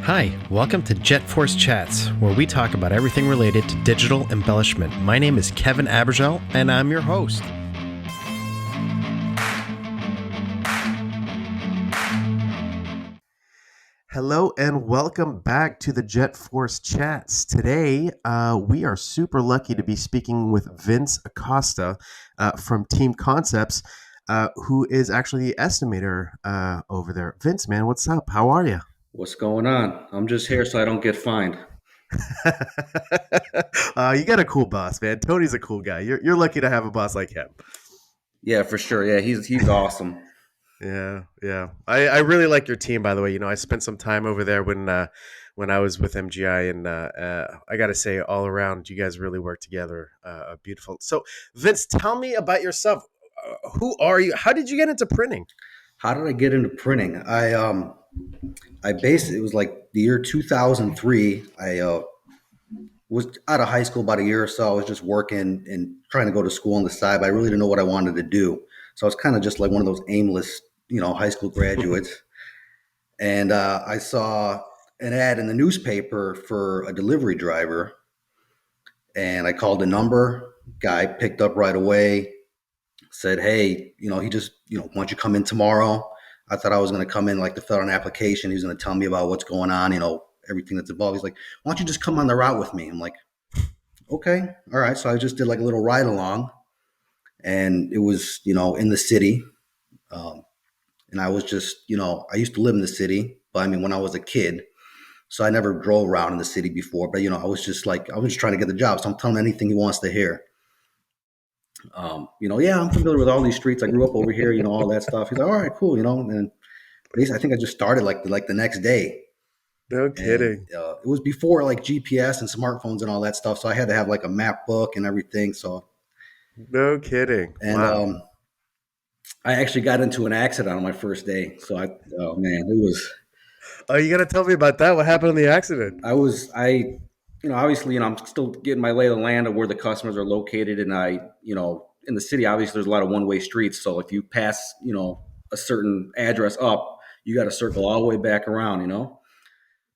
Hi, welcome to JETforce Chats, where we talk about everything related to digital embellishment. My name is Kevin Abergel, and I'm your host. Hello and welcome back to the JETforce Chats. Today, we are super lucky to be speaking with Vince Acosta from Team Concepts, who is actually the estimator over there. Vince, man, what's up? How are you? What's going on? I'm just here so I don't get fined. You got a cool boss, man. Tony's a cool guy. You're lucky to have a boss like him. Yeah, for sure. Yeah, he's awesome. Yeah. I really like your team, by the way. You know, I spent some time over there when I was with MGI, and I got to say, all around, you guys really work together. Beautiful. So, Vince, tell me about yourself. Who are you? How did you get into printing? How did I get into printing? I basically it was like the year 2003. I was out of high school about a year or so. I was just working and trying to go to school on the side, but I really didn't know what I wanted to do. So I was kind of just like one of those aimless, high school graduates. And I saw an ad in the newspaper for a delivery driver, and I called the number. Guy picked up right away. Said, hey, he just, why don't you come in tomorrow? I thought I was going to come in like to fill out an application. He was going to tell me about what's going on, everything that's involved. He's like, why don't you just come on the route with me? I'm like, okay, all right. So I just did like a little ride along, and it was, in the city. Um, and I was just, I used to live in the city, but I mean, when I was a kid, so I never drove around in the city before, but I was just trying to get the job. So I'm telling him anything he wants to hear. Yeah, I'm familiar with all these streets. I grew up over here, all that stuff. He's like, all right, cool, and I think I just started like the next day, No and kidding. it was before like GPS and smartphones and all that stuff. So I had to have like a map book and everything. So No kidding. and Wow. I actually got into an accident on my first day. Oh man, it was. Oh, you got to tell me about that. What happened in the accident? Obviously, I'm still getting my lay of the land of where the customers are located, and in the city, obviously, there's a lot of one way streets. So if you pass, a certain address up, you got to circle all the way back around.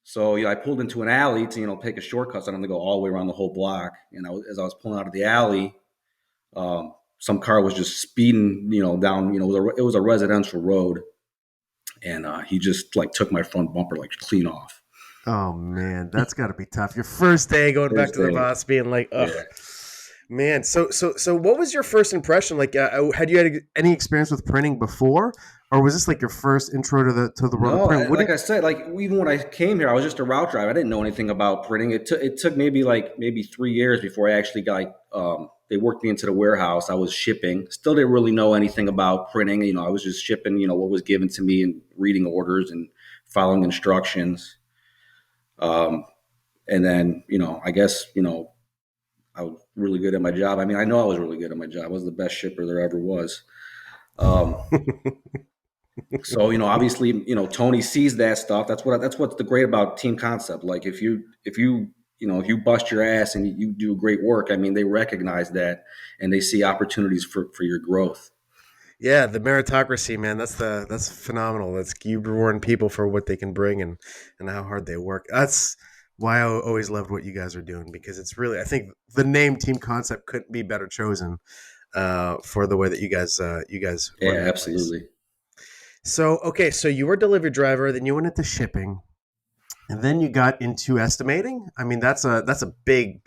So I pulled into an alley to take a shortcut. So I don't have to go all the way around the whole block. And as I was pulling out of the alley, some car was just speeding, down. It was a residential road, and he just like took my front bumper like clean off. Oh man, that's got to be tough. Your first day going back First to the day, boss, being like, "Ugh, yeah. man." So, what was your first impression? Like, had you had any experience with printing before, or was this like your first intro to the world of No, print? What like did? I said, like even when I came here, I was just a route driver. I didn't know anything about printing. It took maybe 3 years before I actually got they worked me into the warehouse. I was shipping. Still didn't really know anything about printing. I was just shipping, what was given to me and reading orders and following instructions. Um, and then, I guess, I was really good at my job. I mean, I know I was really good at my job. I was the best shipper there ever was. Um, So obviously, Tony sees that stuff. That's what's the great about team concept. Like if you bust your ass and you do great work, I mean, they recognize that and they see opportunities for your growth. Yeah, the meritocracy, man. That's phenomenal. That's you rewarding people for what they can bring and how hard they work. That's why I always loved what you guys are doing because it's really I think the name Team Concept couldn't be better chosen for the way that you guys run Yeah, that place. absolutely. So okay, so you were a delivery driver, then you went into shipping, and then you got into estimating. I mean, that's a big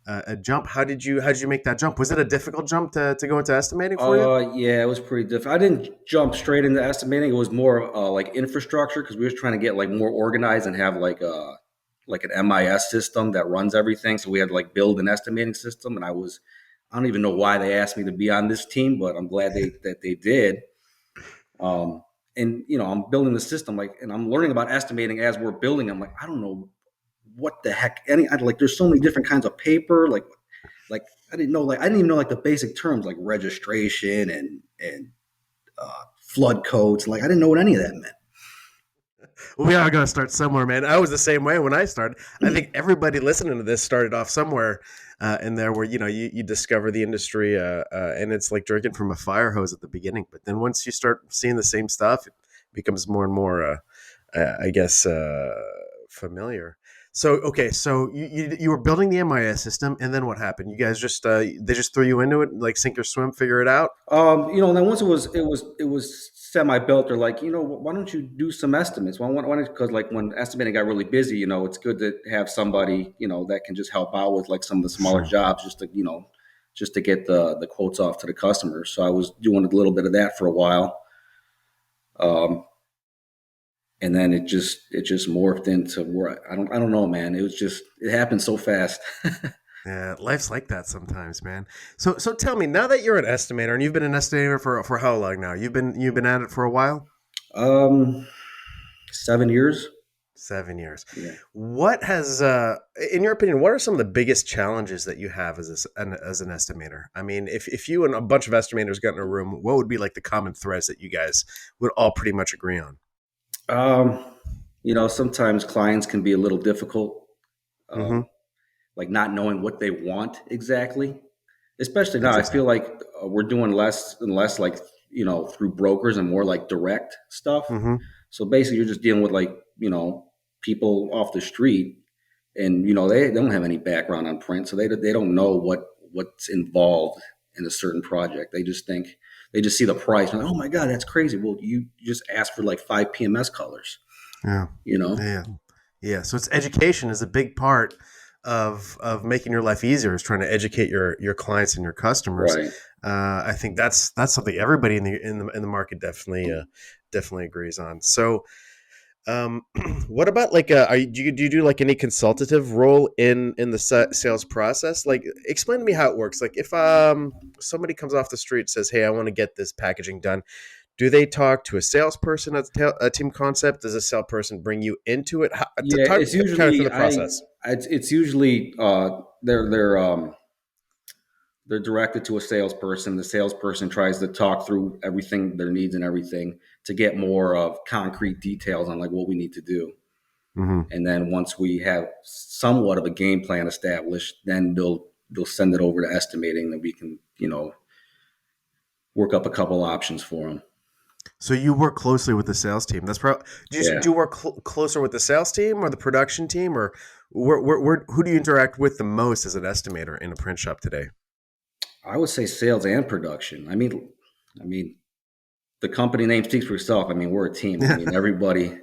a jump. How did you make that jump? Was it a difficult jump to go into estimating for you? Yeah, it was pretty difficult. I didn't jump straight into estimating. It was more like infrastructure because we were trying to get like more organized and have like an MIS system that runs everything. So we had to like build an estimating system, and I don't even know why they asked me to be on this team, but I'm glad they did. Um, and I'm building the system and I'm learning about estimating as we're building. I'm like, I don't know what the heck like. There's so many different kinds of paper. Like I didn't even know like the basic terms like registration and flood codes. Like I didn't know what any of that We are going to start somewhere, man. I was the same way when I started. I think everybody listening to this started off somewhere in there where you discover the industry, and it's like drinking from a fire hose at the beginning. But then once you start seeing the same stuff, it becomes more and more I guess familiar. So okay, so you were building the MIS system, and then what happened? You guys just they just threw you into it, like sink or swim, figure it out. And then once it was semi built, they're like, why don't you do some estimates? Why don't, because like when estimating got really busy, it's good to have somebody, that can just help out with like some of the smaller Sure. jobs, just to get the quotes off to the customers. So I was doing a little bit of that for a while, um, and then it just morphed into where I don't know, man. It happened so fast. Yeah, life's like that sometimes, man. So tell me, now that you're an estimator and you've been an estimator for how long now? You've been at it for a while. um, 7 years. 7 years. Yeah. What has, in your opinion, what are some of the biggest challenges that you have as an estimator? I mean, if you and a bunch of estimators got in a room, what would be like the common threads that you guys would all pretty much agree on? Um, sometimes clients can be a little difficult, Mm-hmm. um, like not knowing what they want exactly. Especially now, I feel Interesting. like we're doing less and less like through brokers and more like direct stuff. Mm-hmm. So basically, you're just dealing with like people off the street, and they don't have any background on print, so they don't know what's involved in a certain project. They just see the price and like, oh my god, that's crazy. Well, you just ask for like five PMS colors, Yeah. you know. Yeah. Yeah. So it's education is a big part of making your life easier. Is trying to educate your clients and your customers. Right. I think that's something everybody in the market definitely agrees on. So what about like do you do like any consultative role in the sales process? Like, explain to me how it works. Like, if somebody comes off the street and says, "Hey, I want to get this packaging done," do they talk to a salesperson at a team concept? Does a salesperson bring you into it? Yeah, Talk it's kind of through usually the process. it's usually they're directed to a salesperson. The salesperson tries to talk through everything, their needs and everything, to get more of concrete details on like what we need to do. Hmm. And then once we have somewhat of a game plan established, then they'll send it over to estimating that we can work up a couple options for them. So you work closely with the sales team. That's probably do Yeah, you work closer with the sales team or the production team, or who do you interact with the most as an estimator in a print shop today? I would say sales and production. I mean, the company name speaks for itself. I mean, we're a team. I mean, everybody,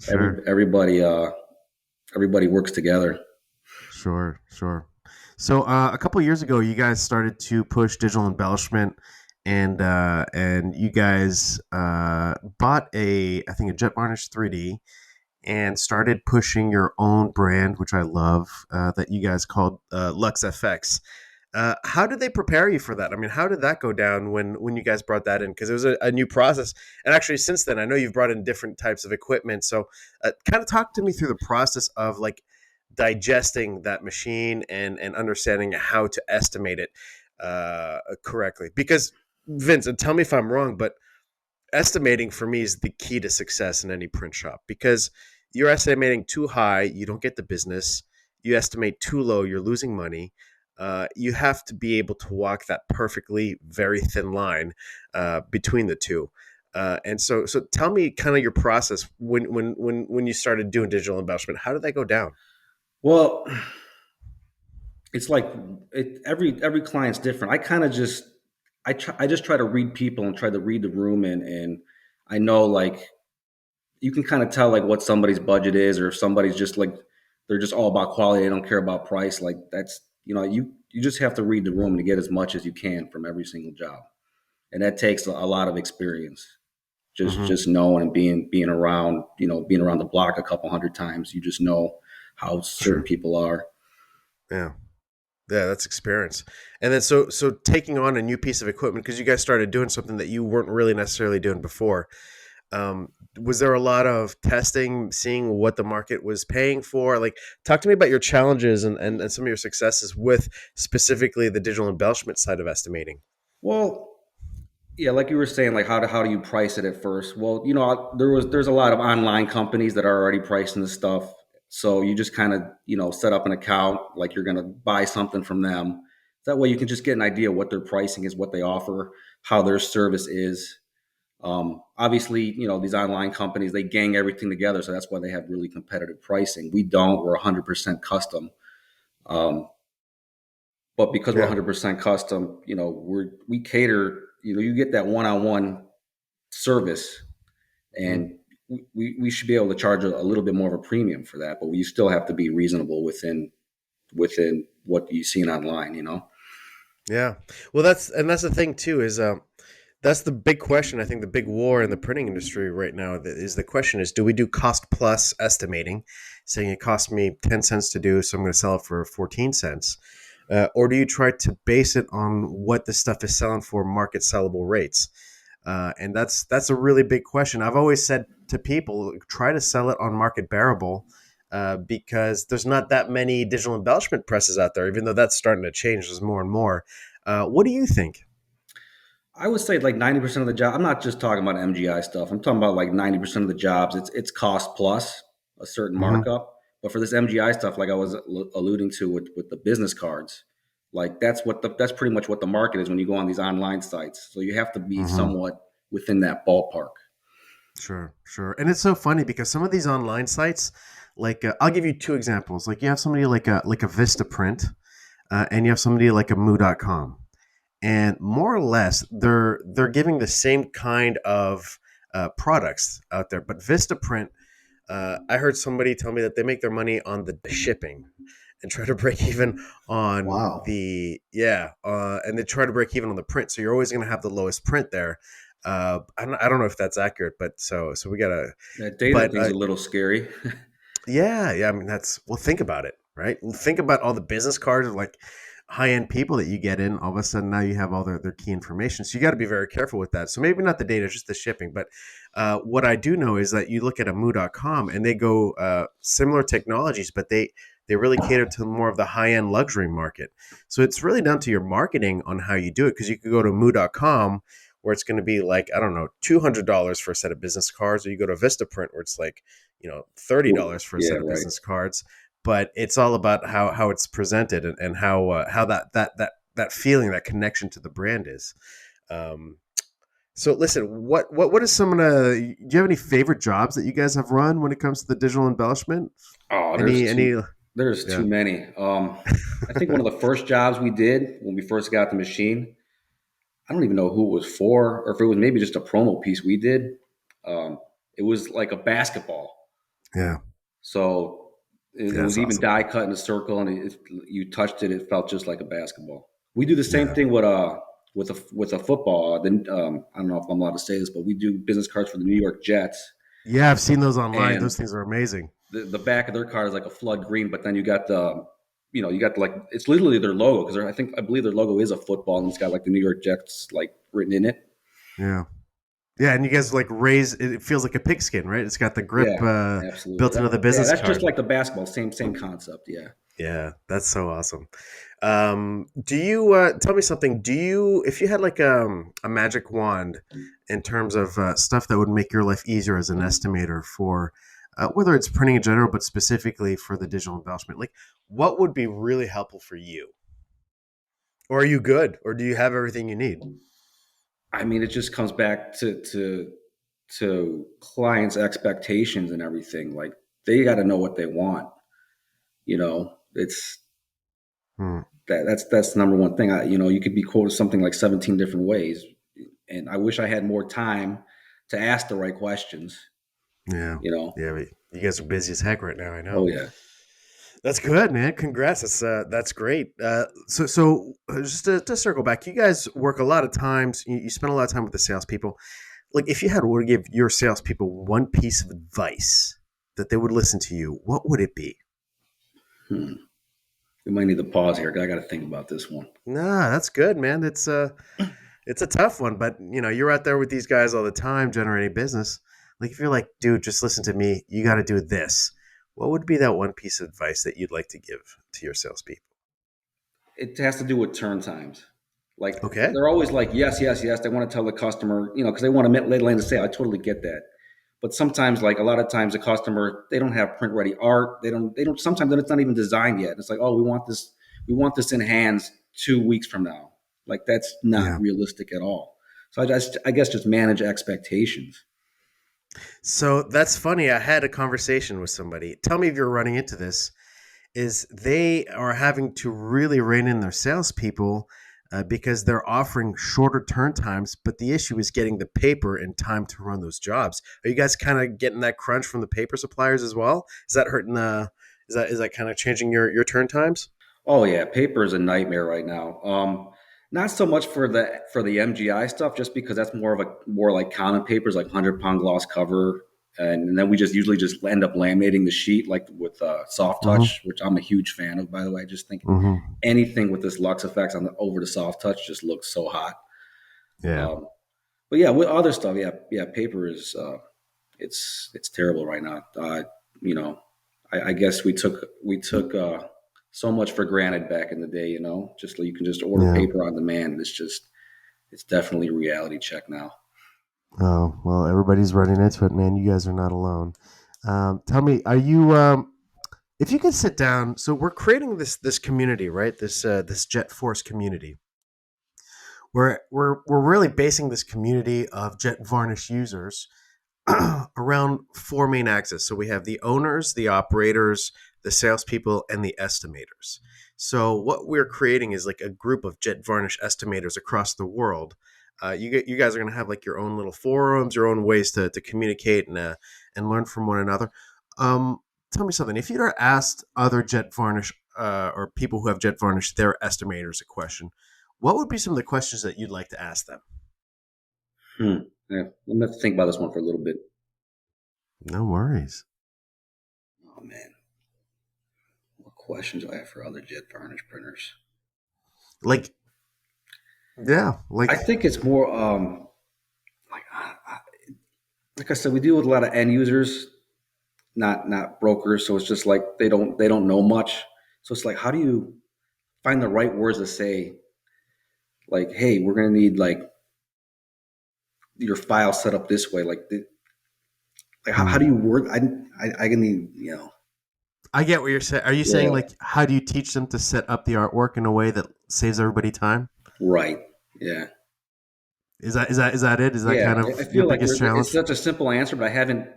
every Sure. everybody works together. Sure, sure. So a couple years ago, you guys started to push digital embellishment, and you guys bought I think a Jet Varnish 3D, and started pushing your own brand, which I love, that you guys called Lux FX. How did they prepare you for that? I mean, how did that go down when you guys brought that in? Because it was a new process, and actually since then, I know you've brought in different types of equipment. So, kind of talk to me through the process of like digesting that machine and understanding how to estimate it correctly. Because Vince, and tell me if I'm wrong, but estimating for me is the key to success in any print shop, because you're estimating too high, you don't get the business. You estimate too low, you're losing money. You have to be able to walk that perfectly very thin line between the two. And so tell me kind of your process when you started doing digital embellishment. How did that go down? Well, it's like every client's different. I just try to read people and try to read the room, and I know like you can kind of tell like what somebody's budget is, or if somebody's just like they're just all about quality, they don't care about price. Like that's you just have to read the room to get as much as you can from every single job, and that takes a lot of experience. Just Hmm. just knowing and being around the block a couple hundred times, you just know how certain Sure. people are. Yeah. Yeah, that's experience. And then so taking on a new piece of equipment, because you guys started doing something that you weren't really necessarily doing before. Was there a lot of testing, seeing what the market was paying for? Like, talk to me about your challenges and some of your successes with specifically the digital embellishment side of estimating. Well, yeah, like you were saying, like how do you price it at first? Well, there's a lot of online companies that are already pricing this stuff. So you just kind of, set up an account like you're gonna buy something from them. That way you can just get an idea what their pricing is, what they offer, how their service is. Obviously, these online companies, they gang everything together, so that's why they have really competitive pricing. We don't. We're 100% custom. Um, but because we're Yeah. 100% custom, we cater. You get that one-on-one service, Mhm. and we should be able to charge a little bit more of a premium for that. But you still have to be reasonable within what you've seen online. Yeah. Well, that's the thing too is that's the big question. I think the big war in the printing industry right now is the question is, do we do cost plus estimating, saying it cost me 10 cents to do, so I'm going to sell it for 14 cents, or do you try to base it on what the stuff is selling for market sellable rates? And that's a really big question. I've always said to people, try to sell it on market bearable. Because there's not that many digital embellishment presses out there, even though that's starting to change. There's more and more. What do you think? I would say like 90% of the job. I'm not just talking about MGI stuff. I'm talking about like 90% of the jobs. It's cost plus a certain Hmm. markup. But for this MGI stuff, like I was alluding to with the business cards, like that's pretty much what the market is when you go on these online sites. So you have to be Hmm. somewhat within that ballpark. Sure, sure. And it's so funny because some of these online sites, like I'll give you two examples. Like you have somebody like a Vista Print, and you have somebody like a Moo.com, and more or less they're giving the same kind of products out there. But Vista Print, I heard somebody tell me that they make their money on the shipping and try to break even on Wow. and they try to break even on the print. So you're always going to have the lowest print there. I don't know if that's accurate, but so we gotta. That data But thing's a little scary. yeah. I mean, think about it, right? Think about all the business cards of like high end people that you get in. All of a sudden, now you have all their key information. So you got to be very careful with that. So maybe not the data, just the shipping. But what I do know is that you look at a moo.com and they go similar technologies, but they really cater to more of the high end luxury market. So it's really down to your marketing on how you do it. Because you could go to moo.com where it's going to be like, I don't know, $200 for a set of business cards, or you go to Vistaprint where it's like, $30 for a Yeah, set of right. business cards. But it's all about how it's presented and how that feeling, that connection to the brand is. Um, so listen, what is some of the? Do you have any favorite jobs that you guys have run when it comes to the digital embellishment? Oh, Any? there's too Yeah. many. I think one of the first jobs we did when we first got the machine, I don't even know who it was for, or if it was maybe just a promo piece we did. It was like a basketball. Yeah. So it Yeah. was That's even awesome. die cut in a circle, and you touched it, it felt just like a basketball. We do the same Yeah. thing with a football. Then I don't know if I'm allowed to say this, but we do business cards for the New York Jets, Yeah. I've seen those online. and Those things are amazing. the back of their card is like a flood green, but then you got like it's literally their logo because I believe their logo is a football and it's got like the New York Jets like written in it. Yeah. Yeah. And you guys like raise it feels like a pigskin, right? It's got the grip Yeah, absolutely. built into the Yeah, business that's just card. like the basketball, same concept. Yeah. Yeah, that's so awesome. Do you tell me something? Do you, if you had like a magic wand in terms of stuff that would make your life easier as an estimator for whether it's printing in general, but specifically for the digital embellishment, like what would be really helpful for you? Or are you good? Or do you have everything you need? I mean, it just comes back to clients' expectations and everything. Like they got to know what they want. It's Hmm. that's the number one thing. You could be quoted something like 17 different ways, and I wish I had more time to ask the right questions. Yeah. You know. Yeah. But you guys are busy as heck right now. I Oh know. yeah. That's good, man. Congrats. That's great. Just to circle back, you guys work a lot of times. You spend a lot of time with the salespeople. Like, if you had to give your salespeople one piece of advice that they would listen to you, what would it be? Hmm. We might need to pause here. I got to think about this one. Nah, that's good, man. It's a tough one, but you're out there with these guys all the time generating business. Like, if you're like, dude, just listen to me. You got to do this. What would be that one piece of advice that you'd like to give to your salespeople? It has to do with turn times. Like Okay. they're always like yes, yes, yes. They want to tell the customer, because they want to land the sale. I totally get that. But sometimes, like a lot of times, the customer they don't have print ready art. They don't. Sometimes it's not even designed yet. It's like, oh, we want this in hands 2 weeks from now. Like that's not Yeah. realistic at all. So I guess just manage expectations. So that's funny. I had a conversation with somebody. Tell me if you're running into this. Is they are having to really rein in their salespeople because they're offering shorter turn times, but the issue is getting the paper in time to run those jobs. Are you guys kind of getting that crunch from the paper suppliers as well? Is that hurting the? Is that kind of changing your turn times? Oh yeah, paper is a nightmare right now. Not so much for the MGI stuff, just because that's more like common papers, like 100 pound gloss cover, and then we just usually just end up laminating the sheet like with soft Mm-hmm. touch, which I'm a huge fan of, by the way. I just think Mm-hmm. anything with this Lux effects on the over the soft touch just looks so hot. Yeah. Um, but yeah, with other stuff, yeah, paper is it's terrible right now. You know, I guess we took so much for granted back in the day. You know, just like you can just order Yeah. paper on demand. It's definitely a reality check now. Oh well, everybody's running into it, man. You guys are not alone. Tell me, are you? If you could sit down, so we're creating this community, right? This JETforce community. We're really basing this community of Jet Varnish users around four main axes. So we have the owners, the operators, the salespeople, and the estimators. So what we're creating is like a group of Jet Varnish estimators across the world. You guys are going to have like your own little forums, your own ways to communicate and learn from one another. Um, Tell me something. If you'd asked other Jet Varnish or people who have Jet Varnish their estimators a question, what would be some of the questions that you'd like to ask them? Hmm. Yeah, I'm gonna have to think about this one for a little bit. No worries. Oh man, what questions do I have for other jet varnish printers? Like, yeah, I like think it's more like like I said, we deal with a lot of end users, not brokers. So it's just like they don't know much. So it's like, how do you find the right words to say? Like, hey, we're gonna need like your file set up this way. Like how do hmm. you word? I need I get what you're saying. Are you saying yeah, like how do you teach them to set up the artwork in a way that saves everybody time? right, yeah, Is that it? Is that yeah. kind I of your feel like biggest it's challenge? such a simple answer, but I haven't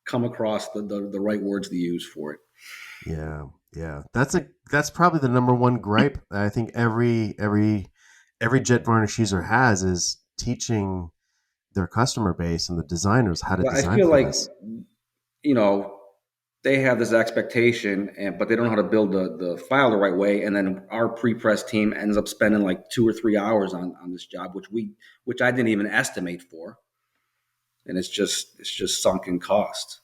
come across the right words to use for it. Yeah, yeah. That's probably the number one gripe I think every jet varnish user has is teaching their customer base and the designers how to Well, I design feel for like this. you know they have this expectation, and but they don't know how to build the file the right way. And then our pre-press team ends up spending like 2 or 3 hours on this job, which I didn't even estimate for, and it's just sunken cost.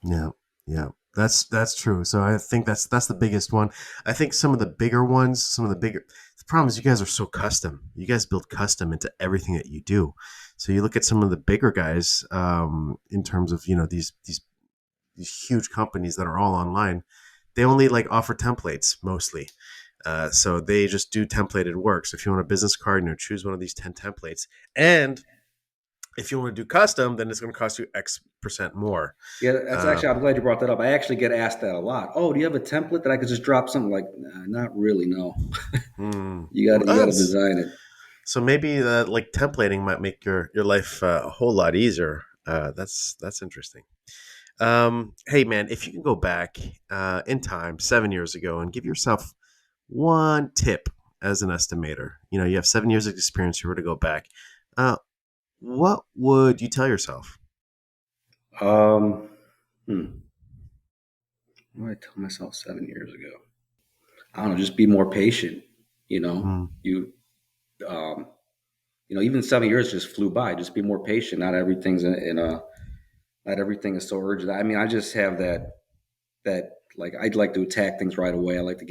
Yeah, yeah, that's true. So I think that's the biggest one. I think some of the bigger ones, some of the bigger. The problem is you guys are so custom. You guys build custom into everything that you do. So you look at some of the bigger guys in terms of these huge companies that are all online. They only like offer templates mostly. So they just do templated work. So if you want a business card, choose one of these 10 templates. And if you want to do custom, then it's going to cost you X% more. Yeah, that's Uh, actually. I'm glad you brought that up. I actually get asked that a lot. Oh, do you have a template that I could just drop something like? Nah, not really. No, Hmm. you got to That's, design it. so maybe like templating might make your life a whole lot easier. That's interesting. Hey man, if you can go back in time 7 years ago and give yourself one tip as an estimator, you have 7 years of experience. You were to go back. Uh, what would you tell yourself? Um, hmm, what did I tell myself 7 years ago? I don't know. Just be more patient. You know, Hmm. you um, even 7 years just flew by. Just be more patient. Not everything is so urgent. I mean, I just have that like I'd like to attack things right away. I like to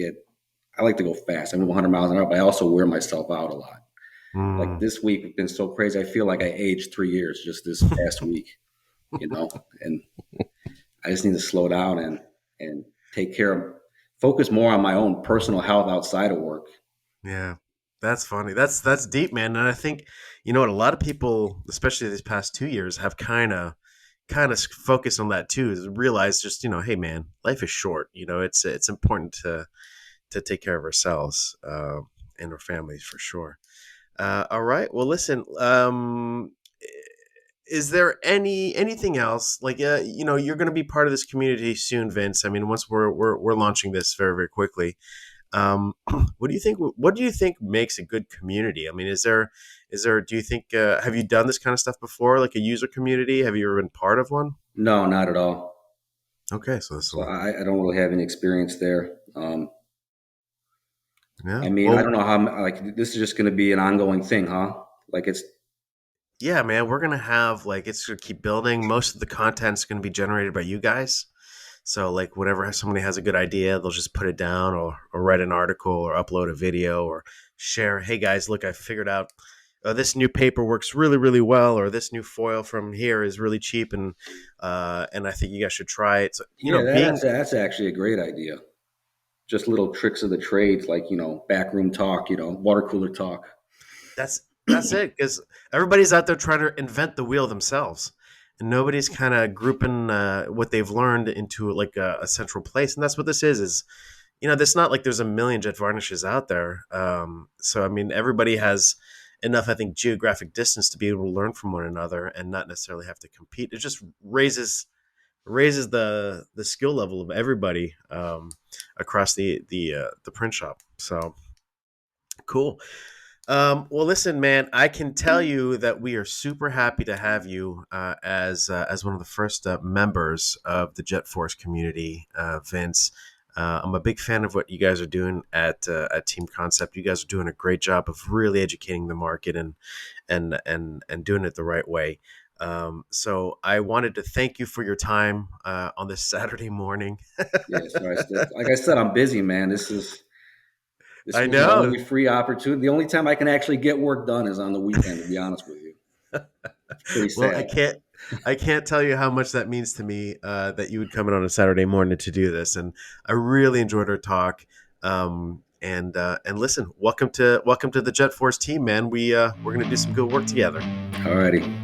go fast. I move 100 miles an hour, but I also wear myself out a lot. Like Hmm. this week has been so crazy. I feel like I aged 3 years just this past week. And I just need to slow down and take care of, focus more on my own personal health outside of work. Yeah, that's funny. That's deep, man. And I think what a lot of people, especially these past 2 years, have kind of focused on that too. Is realize just hey, man, life is short. It's important to take care of ourselves and our families for sure. All right. Well, listen. Is there anything else like you're going to be part of this community soon, Vince? I mean, once we're launching this very very quickly. What do you think? What do you think makes a good community? I mean, is there? Do you think have you done this kind of stuff before, like a user community? Have you ever been part of one? No, not at all. Okay, so this So will I don't really have any experience there. yeah. I mean, I Well, don't know how like this is just going to be an ongoing thing, huh? Like it's yeah, man, we're gonna have like it's gonna keep building. Most of the content's gonna be generated by you guys. So like whenever somebody has a good idea, they'll just put it down or write an article or upload a video or share. Hey guys, look, I figured out this new paper works really really well, or this new foil from here is really cheap, and I think you guys should try it. So, yeah, being that's actually a great idea. Just little tricks of the trades, like backroom talk, water cooler talk. That's that's it because everybody's out there trying to invent the wheel themselves, and nobody's kind of grouping what they've learned into like a central place. And that's what this is this not like there's a million jet varnishes out there. So I mean, everybody has enough, I think, geographic distance to be able to learn from one another and not necessarily have to compete. It just raises the skill level of everybody across the print shop. So cool. Well, listen, man, I can tell you that we are super happy to have you as one of the first members of the JetForce community, Vince. I'm a big fan of what you guys are doing at Team Concept. You guys are doing a great job of really educating the market and doing it the right way. So I wanted to thank you for your time on this Saturday morning. Yeah, so like I said, I'm busy, man. This I was my know. only free opportunity. The only time I can actually get work done is on the weekend, to be honest with you. It's pretty Well, sad. I can't tell you how much that means to me that you would come in on a Saturday morning to do this, and I really enjoyed our talk. And listen, welcome to the JetForce team, man. We're gonna do some good work together. Alrighty.